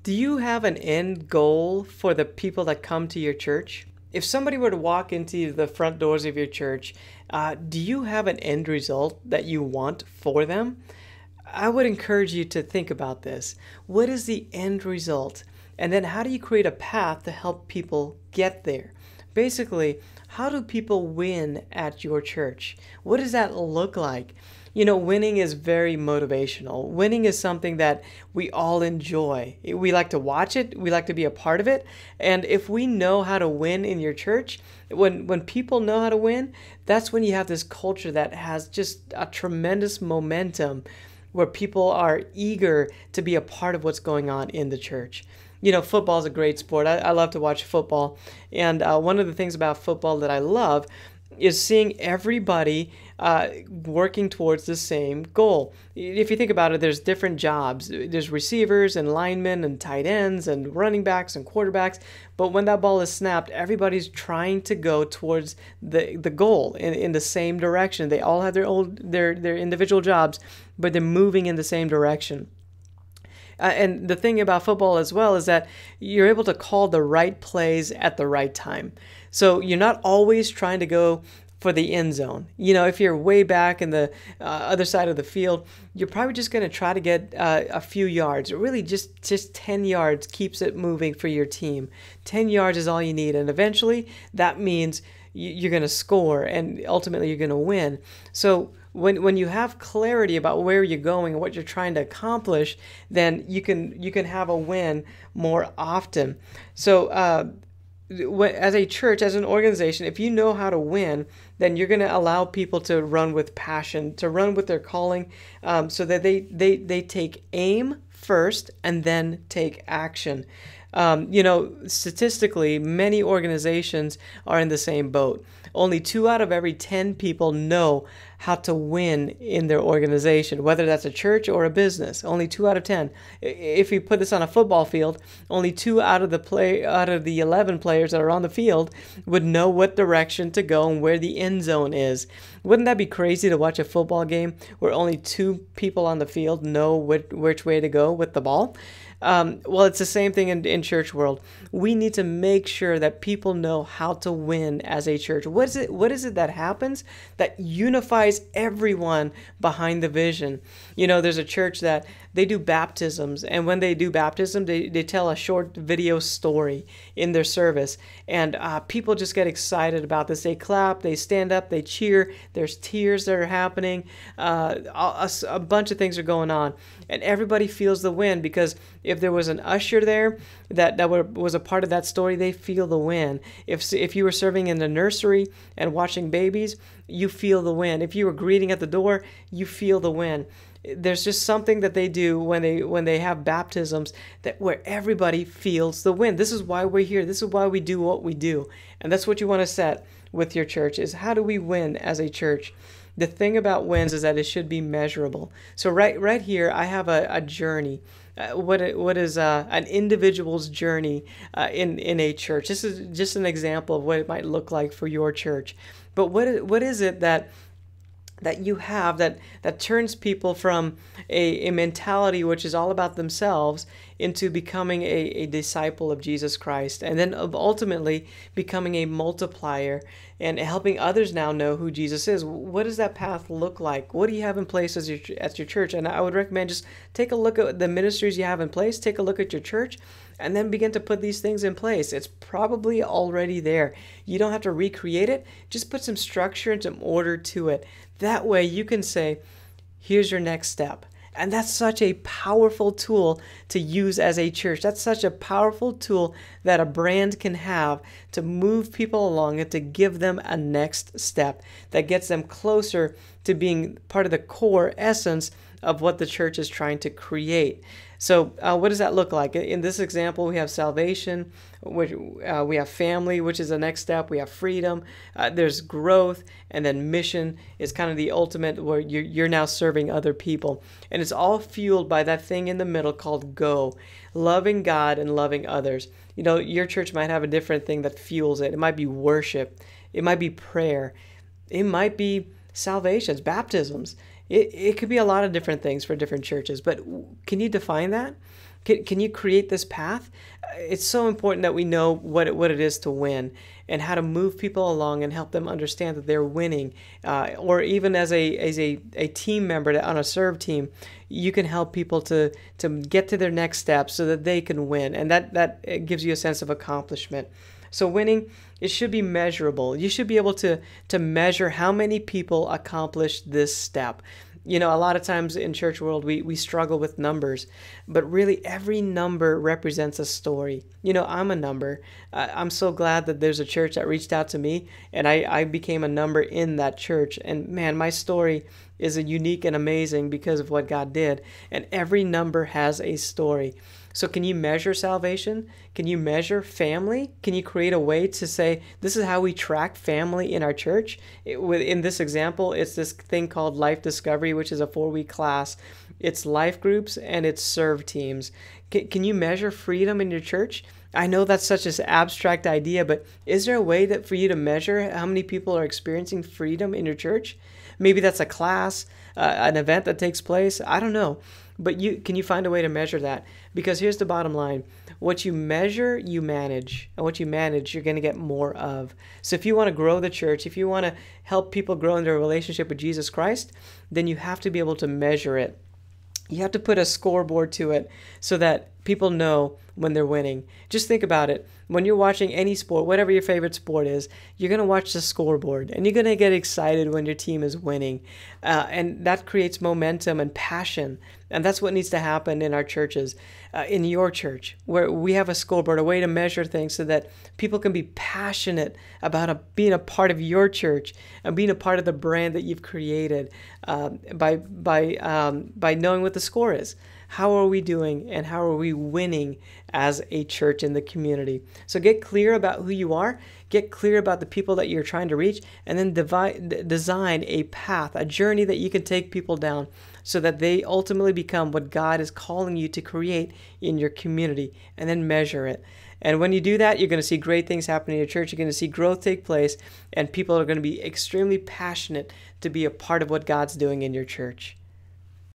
Do you have an end goal for the people that come to your church? If somebody were to walk into the front doors of your church, do you have an end result that you want for them? I would encourage you to think about this. What is the end result? And then how do you create a path to help people get there? Basically, how do people win at your church? What does that look like? Winning is very motivational. Winning is something that we all enjoy. We like to watch it, we like to be a part of it. And if we know how to win in your church, when people know how to win, that's when you have this culture that has just a tremendous momentum where people are eager to be a part of what's going on in the church. Football is a great sport. I love to watch football. And one of the things about football that I love is seeing everybody working towards the same goal. If you think about it, there's different jobs. There's receivers and linemen and tight ends and running backs and quarterbacks. But when that ball is snapped, everybody's trying to go towards the goal in the same direction. They all have their individual jobs, but they're moving in the same direction. And the thing about football as well is that you're able to call the right plays at the right time. So you're not always trying to go for the end zone. If you're way back in the other side of the field, you're probably just going to try to get a few yards. Really, just 10 yards keeps it moving for your team. 10 yards is all you need. And eventually, that means you're going to score and ultimately you're going to win. So when you have clarity about where you're going and what you're trying to accomplish, then you can have a win more often. So as a church, as an organization, if you know how to win, then you're going to allow people to run with passion, to run with their calling, so that they take aim first and then take action. Statistically, many organizations are in the same boat. Only 2 out of every 10 people know how to win in their organization, whether that's a church or a business. Only 2 out of 10. If you put this on a football field, only 2 out of the 11 players that are on the field would know what direction to go and where the end zone is. Wouldn't that be crazy to watch a football game where only 2 people on the field know which way to go with the ball? Well, it's the same thing in church world. We need to make sure that people know how to win as a church. What is it that happens that unifies everyone behind the vision? There's a church that they do baptisms, and when they do baptism, they tell a short video story in their service, and people just get excited about this. They clap, they stand up, they cheer. There's tears that are happening. A bunch of things are going on, and everybody feels the win because if there was an usher there that was a part of that story, they feel the win. If you were serving in the nursery and watching babies, you feel the win. If you were greeting at the door, you feel the win. There's just something that they do when they have baptisms where everybody feels the win. This is why we're here. This is why we do what we do. And that's what you want to set with your church is how do we win as a church? The thing about wins is that it should be measurable. So right here, I have a journey. What is an individual's journey in a church? This is just an example of what it might look like for your church. But what is it that you have that turns people from a mentality which is all about themselves into becoming a disciple of Jesus Christ, and then ultimately becoming a multiplier and helping others now know who Jesus is? What does that path look like? What do you have in place at your church? And I would recommend just take a look at the ministries you have in place, take a look at your church, and then begin to put these things in place. It's probably already there. You don't have to recreate it. Just put some structure and some order to it. That way you can say, here's your next step. And that's such a powerful tool to use as a church. That's such a powerful tool that a brand can have to move people along and to give them a next step that gets them closer to being part of the core essence of what the church is trying to create. So what does that look like? In this example, we have salvation, which, we have family, which is the next step. We have freedom. There's growth. And then mission is kind of the ultimate where you're now serving other people. And it's all fueled by that thing in the middle called go, loving God and loving others. Your church might have a different thing that fuels it. It might be worship. It might be prayer. It might be salvations, baptisms. It could be a lot of different things for different churches, but can you define that? Can you create this path? It's so important that we know what it is to win and how to move people along and help them understand that they're winning. Or even as a team member on a serve team, you can help people to get to their next step so that they can win. And that gives you a sense of accomplishment. So winning, it should be measurable. You should be able to measure how many people accomplished this step. You know, a lot of times in church world, we struggle with numbers, but really every number represents a story. You know, I'm a number. I'm so glad that there's a church that reached out to me, and I became a number in that church. And man, my story is unique and amazing because of what God did. And every number has a story. So can you measure salvation? Can you measure family? Can you create a way to say, this is how we track family in our church? In this example, it's this thing called Life Discovery, which is a 4-week class. It's life groups and it's serve teams. Can you measure freedom in your church? I know that's such an abstract idea, but is there a way that for you to measure how many people are experiencing freedom in your church? Maybe that's a class, an event that takes place. I don't know. But can you find a way to measure that? Because here's the bottom line. What you measure, you manage. And what you manage, you're going to get more of. So if you want to grow the church, if you want to help people grow in their relationship with Jesus Christ, then you have to be able to measure it. You have to put a scoreboard to it so that people know when they're winning. Just think about it. When you're watching any sport, whatever your favorite sport is, you're going to watch the scoreboard and you're going to get excited when your team is winning. And that creates momentum and passion. And that's what needs to happen in our churches, in your church, where we have a scoreboard, a way to measure things so that people can be passionate about being a part of your church and being a part of the brand that you've created by knowing what the score is. How are we doing and how are we winning as a church in the community? So get clear about who you are, get clear about the people that you're trying to reach, and then design a path, a journey that you can take people down so that they ultimately become what God is calling you to create in your community, and then measure it. And when you do that, you're going to see great things happen in your church. You're going to see growth take place, and people are going to be extremely passionate to be a part of what God's doing in your church.